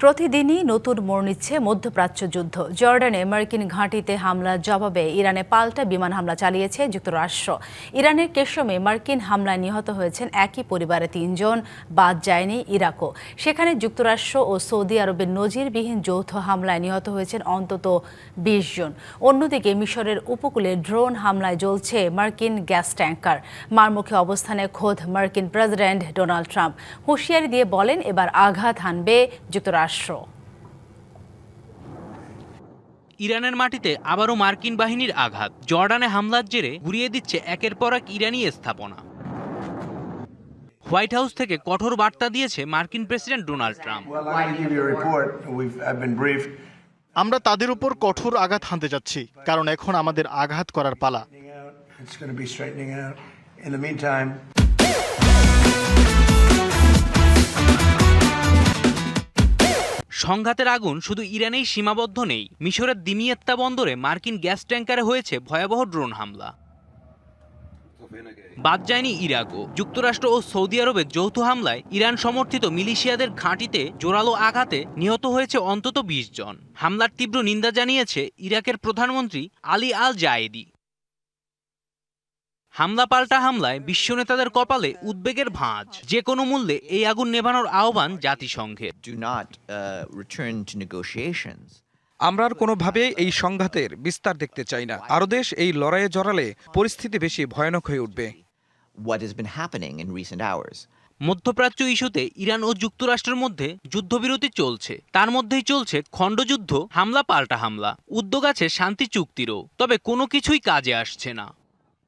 প্রতিদিনই নতুন মোড় নিচ্ছে মধ্যপ্রাচ্য যুদ্ধ। জর্ডানে মার্কিন ঘাঁটিতে হামলার জবাবে ইরানে পাল্টা বিমান হামলা চালিয়েছে যুক্তরাষ্ট্র। ইরানের কেশমে মার্কিন হামলায় নিহত হয়েছেন একই পরিবারে ৩ জন, বাদ যায়নি ইরাকও। সেখানে যুক্তরাষ্ট্র ও সৌদি আরবের নজিরবিহীন যৌথ হামলায় নিহত হয়েছেন অন্তত ২০ জন। অন্যদিকে মিশরের উপকূলে ড্রোন হামলায় জ্বলছে মার্কিন গ্যাস ট্যাঙ্কার। মারমুখী অবস্থানে খোদ মার্কিন প্রেসিডেন্ট ডোনাল্ড ট্রাম্প হুঁশিয়ারি দিয়ে বলেন, এবার আঘাত হানবে যুক্তরাষ্ট্র। ইরানের মাটিতে আবারও মার্কিন বাহিনীর আঘাত। জর্ডানে হামলার জেরে গুঁড়িয়ে দিচ্ছে একের পর এক ইরানি স্থাপনা। হোয়াইট হাউস থেকে কঠোর বার্তা দিয়েছে মার্কিন প্রেসিডেন্ট ডোনাল্ড ট্রাম্প। আমরা তাদের উপর কঠোর আঘাত হানতে যাচ্ছি, কারণ এখন আমাদের আঘাত করার পালা। সংঘাতের আগুন শুধু ইরানেই সীমাবদ্ধ নেই। মিশরের দিমিয়েত্তা বন্দরে মার্কিন গ্যাস ট্যাঙ্কারে হয়েছে ভয়াবহ ড্রোন হামলা। বাদ যায়নি ইরাকও। যুক্তরাষ্ট্র ও সৌদি আরবের যৌথ হামলায় ইরান সমর্থিত মিলিশিয়াদের ঘাঁটিতে জোরালো আঘাতে নিহত হয়েছে অন্তত ২০ জন। হামলার তীব্র নিন্দা জানিয়েছে ইরাকের প্রধানমন্ত্রী আলী আল জায়েদি। হামলা পাল্টা হামলায় বিশ্ব নেতাদের কপালে উদ্বেগের ভাঁজ। যে কোনো মূল্যে এই আগুন নেভানোর আহ্বান জাতিসংঘের। আমরা আর কোনোভাবেই এই সংঘাতের বিস্তার দেখতে চাই না। আরও দেশ এই লড়াইয়ে জড়ালে পরিস্থিতি বেশি ভয়ানক হয়ে উঠবে। মধ্যপ্রাচ্য ইস্যুতে ইরান ও যুক্তরাষ্ট্রের মধ্যে যুদ্ধবিরতি চলছে। তার মধ্যেই চলছে খণ্ডযুদ্ধ, হামলা পাল্টা হামলা। উদ্যোগ আছে শান্তি চুক্তিরও, তবে কোনো কিছুই কাজে আসছে না।